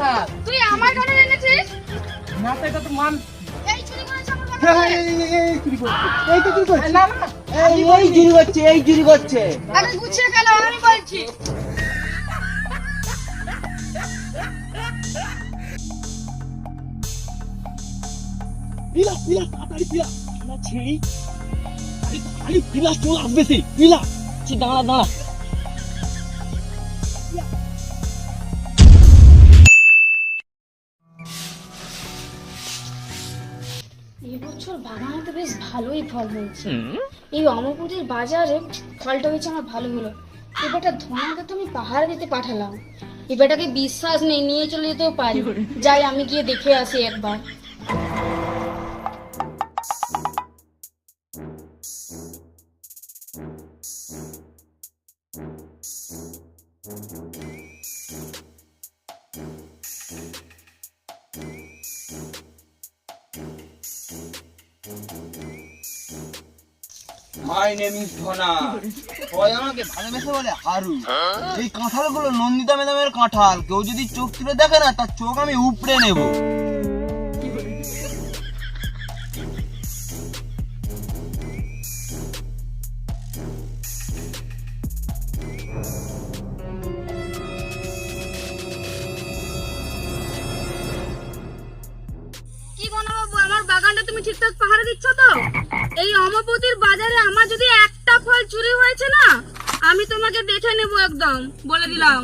কাঁঠাল। তুই আমার কাঁঠাল এনেছিস? না তো এটা তো মান। এই চুরি করেছে আমার কাঁঠাল। না না এই চুরি করছে। আরে গুছিয়ে গেল আমি বলছি। পিলা তাড়াতাড়ি পিলা না ছিড়ি আরে পিলা চল আসবে সে পিলা দাঁড়া এবছর বাগানে তো বেশ ভালোই ফল হয়েছে। এই অমরপুরের বাজারে ফলটা হয়েছে আমার ভালো হলো। এবারটা ধনাকে তো আমি পাহাড় দিতে পাঠালাম, এবারটাকে বিশ্বাস নেই, নিয়ে চলে যেতেও পারি। যাই আমি গিয়ে দেখে আসি একবার। My name is Dhana. সবাই আমাকে ভালোবেসে বলে হারু। এই কাঁঠালগুলো নন্দিতা ম্যাডামের কাঁঠাল। কেউ যদি চোখ তুলে দেখে না তার চোখ আমি উপড়ে নেব। কি গণবাবু, আমার বাগানটা তুমি ঠিকঠাক পাহারা দিচ্ছ তো? এই অমরপুরের বাজারে আমার যদি একটা ফল চুরি হয়েছে না, আমি তোমাকে দেখে নেব একদম, বলে দিলাম।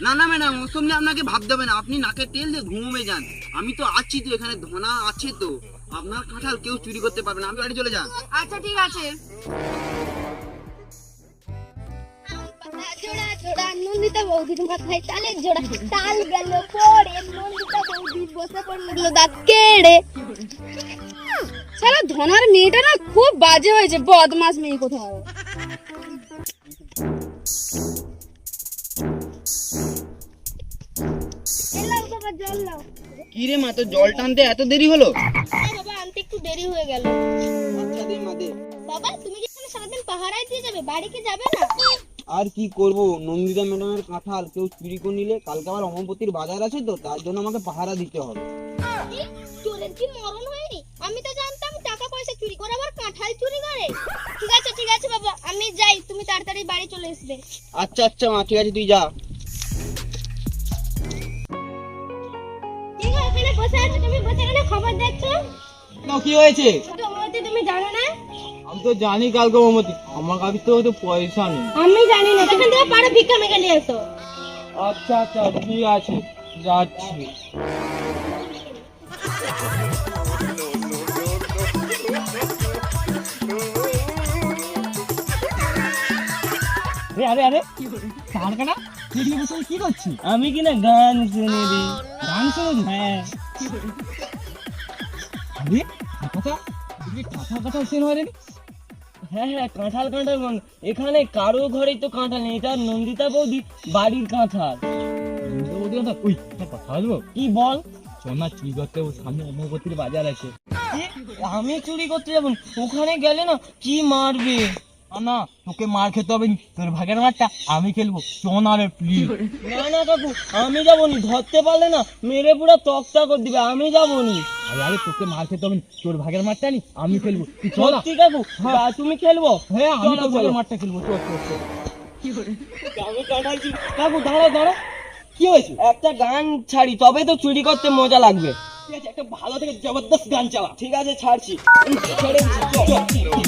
না ম্যাডাম, ওসব নিয়ে আপনাকে ভাবতে হবে না। আপনি নাকে তেল দিয়ে ঘুমে যান। আমি তো আছি তো, এখানে ধনা আছে তো। আপনার কাঁঠাল কেউ চুরি করতে পারবে না। আপনি বাড়ি চলে যান। আচ্ছা ঠিক আছে। জোড়া জোড়া নন্দিতা বৌদির মাথায় তালের জোড়া, তাল গেল পড়ে, নন্দিতা বৌদি বসে পড়ল দাঁত কেড়ে। সারা ধনার মেয়েটা না খুব বাজে হয়েছে, বদমাস মেয়ে কোথাও। এলাও বাবা জল নাও। কি রে মা, তো জল টানতে এত দেরি হলো? হ্যাঁ বাবা, আনতে একটু দেরি হয়ে গেল। আচ্ছা দে মা দে। বাবা তুমি কি এখানে সারাদিন পাহারায় দিয়ে যাবে, বাড়ি কি যাবে না? আর কি করব, নন্দিতা ম্যাডামের কাঁঠাল কেউ চুরি করে নিলে কালকে আবার অমরপতির বাজার আছে তো, তার জন্য আমাকে পাহারা দিতে হবে। কি? চোরের কি মরণ হয়নি? আমি তো জানতাম টাকা পয়সা চুরি করে আবার কাঁঠাল চুরি করে। ঠিক আছে বাবা, আমি যাই, তুমি তাড়াতাড়ি বাড়ি চলে আসবে। আচ্ছা মা, ঠিক আছে তুই যা। ঠিক আছে, এখানে বসে আছো, তুমি বসে এখানে খবর দেখছো? কি হয়েছে? অমরতি তুমি জানো না? আমি তো জানি কালকে অমরপতি, আমার কাছে তো পয়সা নেই। আমি জানি না, এখান থেকে পারো ভিক্ষা মেখে নিয়ে এসো। আচ্ছা ঠিক আছে, যাচ্ছি। আরে কার কাটা তুই বসে কি করছিস? আমি কিনা গান শুনে দি। গান শুনে? হ্যাঁ। আরে কথা কথা শুনে হয় রে। হ্যাঁ কাঁঠাল এখানে কারো ঘরে তো কাঁঠাল নেই। এটা নন্দিতা বৌদি বাড়ির কাঁঠাল। কথা বলবো কি বল? সোনা চুরি করতে সামনে অমরপতির বাজার আছে। আমি চুরি করতে যাবো? ওখানে গেলে না কি মারবে। না তোকে মার খেতে হবে, তোর ভাগের মারটা আমি খেলবো। সোনা রে প্লিজ। না কাকু আমি যাবো নি, ধরতে পারলে না মেরে পুরো তক্তা করে দিবে। আমি যাবো নি। আরে তোকে মার খেতে হবে, তোর ভাগের মারটা নি আমি খেলবো। সত্যি কাকু? তুমি খেলবো? হ্যাঁ আমি তোর ভাগের মারটা খেলবো। আমি কাটাইছি। কাকু দাঁড়াও। কি হয়েছে? একটা গান ছাড়ি তবে তো চুরি করতে মজা লাগবে। ঠিক আছে, একটা ভালো থেকে জবরদস্ত গান চালা। ঠিক আছে ছাড়ছি। ছেড়ে দিচ্ছি।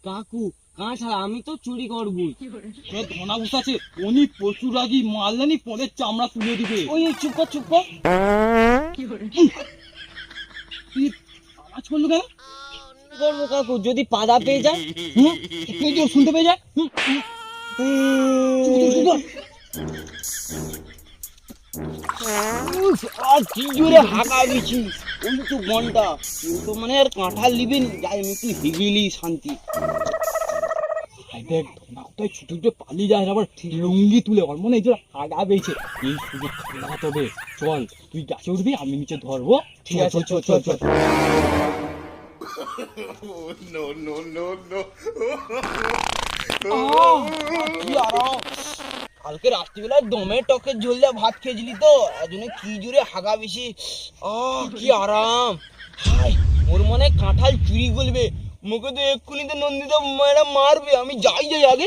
কাকু কাঁঠাল আমি তো চুরি করবো। ধনা বসাচ্ছে, উনি প্রচুর রাগি, মারলেনি পরে চামড়া তুলে দিবে। ওই চুপ কর। আওয়াজ করলো কেন? করবো কাকু, যদি পাদা পেয়ে যায়? শুনতে পেয়ে যায়? আর কি জোরে হাঁকা দিচ্ছি। ওই তো ঘন্টা কিন্তু মানে আর কাঁঠাল নিবেন, যাই আমি একটু হিগিলি শান্তি। দেখ না তাই ছুটে ছুটে পালিয়ে যায় আবার লুঙ্গি তুলে ওর মনে হয় যে আগা বেয়েছে এই সুযোগ লাগাতে হবে। চল তুই গাছে উঠবি আমি নিচে ধরবো। ঠিক আছে চল চল চল। কি আরাম, কালকে রাত্রিবেলায় দমে টকে ঝোল দিয়ে ভাত খেয়েছিলি তো এজন্য কি জোরে হাগা বেশি। কি আরাম। হাই ওর মনে হয় কাঁঠাল চুরি করবে, মুখে তো এক্ষুনি তো নন্দিতা ম্যাডাম মারবে। আমি যাই যাই আগে।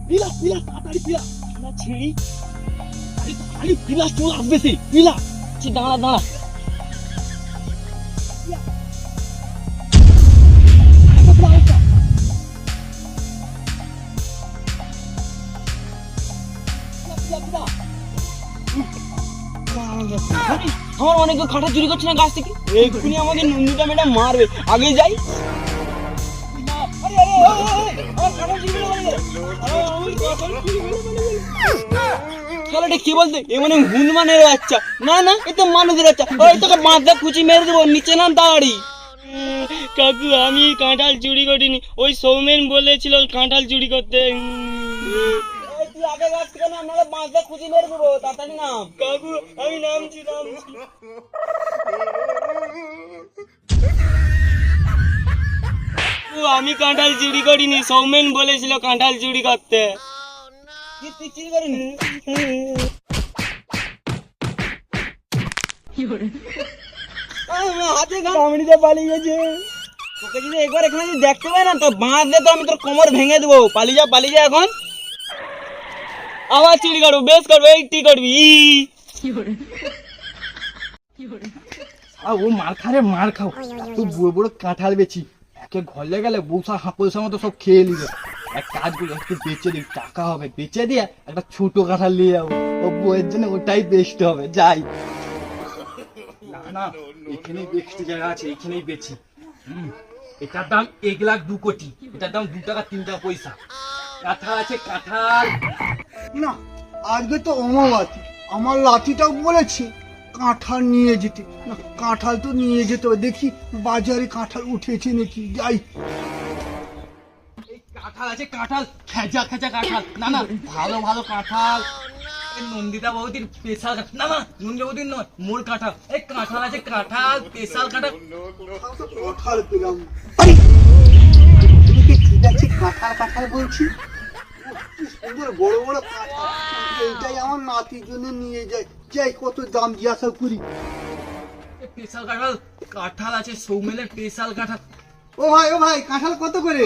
পিলা পিলা তাড়াতাড়ি পিলা না ছিড়ি খালি পিলা চলে আসবে সে পিলা। দাঁড়া দাঁড়া আমার অনেক কাঁটা চুরি করছে না গাছ থেকে, এক্ষুনি আমাকে নন্দিতা ম্যাডাম মারবে। আগে যাই। কি বলতে এ মানে হনুমানের বাচ্চা? না না এ তো মানুষের বাচ্চা। ওই তোকে বাঁধা কুচি মেরে দেবো, নিচে নাম তাড়াতাড়ি। কাকু আমি কাঁঠাল চুরি করিনি, ওই সৌমেন বলেছিল কাঁঠাল চুরি করতে। তুই আগে গাছ থেকে নাম, নাহলে বাঁধা কুচি মেরে দেবো। তাড়াতাড়ি নাম। কাকু আমি নামছি নামছি। আমি কাঁঠাল চুরি করিনি, সৌমেন বলেছিল কাঁঠাল চুরি করতে। তুই চুরি করিনি? হাতে কামড়িতে পালিয়ে গেছে। তোকে যদি একবার এখানে যদি দেখতে পাই না তো বাঁধলে তো আমি তোর কোমর ভেঙে দেবো। পালিয়ে যা এখন। আবার চুরি করবো, বেশ করবো, এই তুই করবি। ও মার খারে মার খাও, তুই বুড়ো বুড়ো কাঁঠাল বেচি একে ঘরে গেলে বৌসা হাঁপলসার মতো সব খেয়ে নিবে। এক কাজ করি একটু বেচে দিই, টাকা হবে, বেচে দিয়ে একটা ছোট কাঁঠাল নিয়ে যাবো। ও বউয়ের জন্য ওটাই বেচতে হবে। যাই। না না এখানেই বেচতে জায়গা আছে, এখানেই বেচি। এটার দাম 1,02 কোটি, এটার দাম 2 টাকা 3 টাকা পয়সা। কাঁঠাল আছে কাঁঠাল। না আজকে তো অমাবস্যা, আমার লাঠিটাও বলেছে কাঁঠাল নিয়ে যেতে। না কাঁঠাল তো নিয়ে যেতে হবে, দেখি বাজারে কাঁঠাল উঠেছে নাকি। যাই। কাঁঠাল আছে কাঁঠাল, খেজা খেজা কাঁঠাল। না না ভালো ভালো কাঁঠাল। নন্দিতা বৌদির স্পেশাল। না না নন্দিতা বৌদির নয়, মোর কাঁঠাল। এই কাঁঠাল আছে কাঁঠাল, স্পেশাল কাঁঠাল। কাঁঠাল পেলাম। ঠিক আছে কাঁঠাল কাঁঠাল বলছি, সুন্দর বড় বড় কাঁঠাল। এইটাই আমার নাতির জন্য নিয়ে যাই। যাই কত দাম জিজ্ঞাসা করি। স্পেশাল কাঁঠাল, কাঁঠাল আছে সৌমেনের স্পেশাল কাঁঠাল। ও ভাই কাঁঠাল কত করে?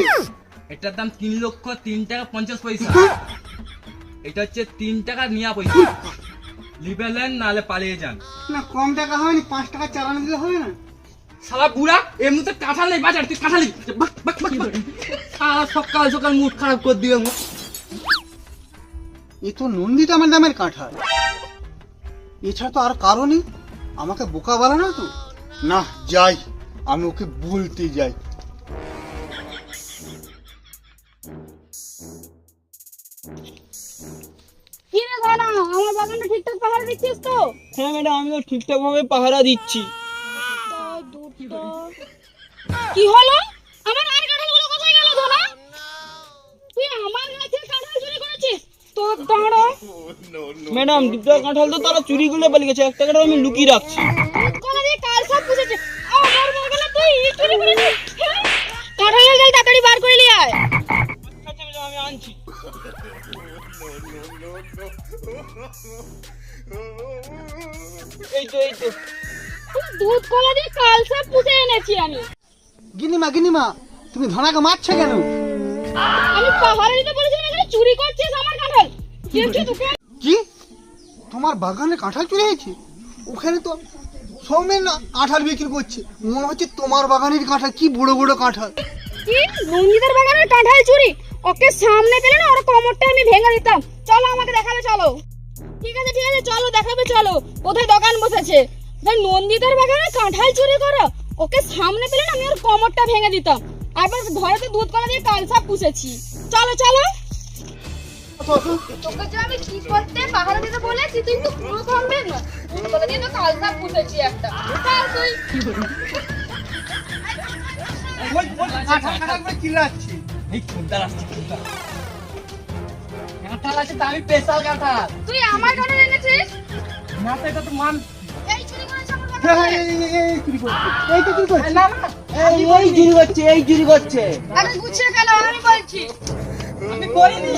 এটার দাম 3,03 টাকা 50 পয়সা। এটা হচ্ছে 3 টাকা নিয়া পয়সা। লিবেলেন নালে পালিয়ে যান। না কম টাকা হবে না, 5 টাকা চালানো দিলে হবে না? শালা বুড়া এমনিতে কাঁঠাল নেই বাজার, তুই কাঁঠাল সকাল সকাল মুড খারাপ করে দিবে। এ তো নন্দিতা ম্যাডামের কাঁঠাল, এছাড়া তো আর কারো নেই। আমাকে বোকা বলে না তো। না যাই, আমি ওকে বলতে যাই। কি রে ধনা, আমার বাগানটা ঠিকঠাক পাহারা দিচ্ছিস তো? হ্যাঁ ম্যাডাম আমি তো ঠিকঠাক ভাবে পাহারা দিচ্ছি। কি হলো? আমার আর কাঁঠালগুলো কোথায় গেল ধনা? তুই আমার গাছের কাঁঠাল চুরি করেছিস? তোর দাঁড়া। ম্যাডাম 2টা কাঁঠাল তো তারা চুরি করে পালিয়ে গেছে, একটা কাঁঠাল আমি লুকিয়ে রাখছি। কোলা দিয়ে কাল সব পুষেছে। আমার বাগানে তুই চুরি করেছিস? কাঁঠালের গাল তাড়াতাড়ি বার করে নিয়ে আয়। আচ্ছা ম্যাডাম আমি আনছি। এই তো দুধ কলা দিয়ে কাল সব পুষে এনেছি আমি। গিনিমা তুমি ধনাকে মারছো কেন? আমি পাহাড়ে দিতে বলেছিলাম, এখানে চুরি করছিস আমার কাঁঠাল। দেখছি তোকে। কি তোমার বাগানে কাঁঠাল চুরি হয়েছে? ওখানে তো সৌমেন না কাঁঠাল বিক্রি করছে, মনে হচ্ছে তোমার বাগানের কাঁঠাল। কি বড় বড় কাঁঠাল। কি নন্দিতার বাগানের কাঁঠাল চুরি? ওকে সামনে পেলে না ওর কোমরটা আমি ভেঙে দিতাম। চলো আমাকে দেখাবে চলো। ঠিক আছে চলো দেখাবে চলো, কোথায় দোকান বসেছে। নন্দিতার বাগানে কাঁঠাল চুরি করো, ওকে সামনে পেলে না আমি ওর কোমরটা ভেঙে দিতাম। আর ঘরে তো দুধ কলা দিয়ে কাল সব পুষেছি। চলো তোকে যে আমি কি করতে পাহারা দিতে বলেছি তুই তো পুরো থামবে না তোকে দিয়ে তো কালটা পুষেছি একটা কাল তুই কাঁঠাল চিল্লাচ্ছি। এই খুলতার আসছে খুলতার। কাঁঠাল আছে তা আমি স্পেশাল কাঁঠাল। তুই আমার কানে এনেছিস না তো এটা তো মান এই চুরি করেছিস আমার হ্যাঁ, কানে এই চুরি করছে, এই তো চুরি করছে। না না এই চুরি করছে আরে গুছিয়ে গেল আমি বলছি আমি করিনি।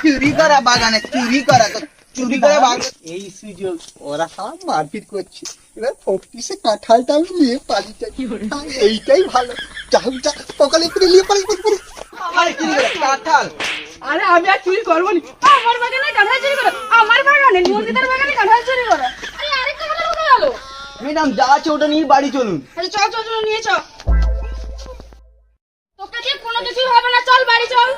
চুরি করা বাগানে চুরি করা তো চুরি করা বাগানে এই সুযোগ ওরা সব মারপিট করছে, এবার ফোকটিসে কাঁঠালটা আমি নিয়ে পালিয়ে যাই। এইটাই ভালো, যাও যা সকালে করে নিয়ে পালিয়ে আরে চুরি করে কাঁঠাল আরে আমি আর চুরি করবো নি। আমার বাগানে কাঁঠাল চুরি করো আমার বাগানে নিয়ন্ত্রিতার বাগানে কাঁঠাল চুরি করো আরে আরেকটা কাঁঠাল কোথায় গেল ম্যাডাম যা আছে ওটা নিয়ে বাড়ি চলুন। আরে চল চল চল নিয়ে চল তোকে দিয়ে কোনো কিছুই হবে না চল বাড়ি চল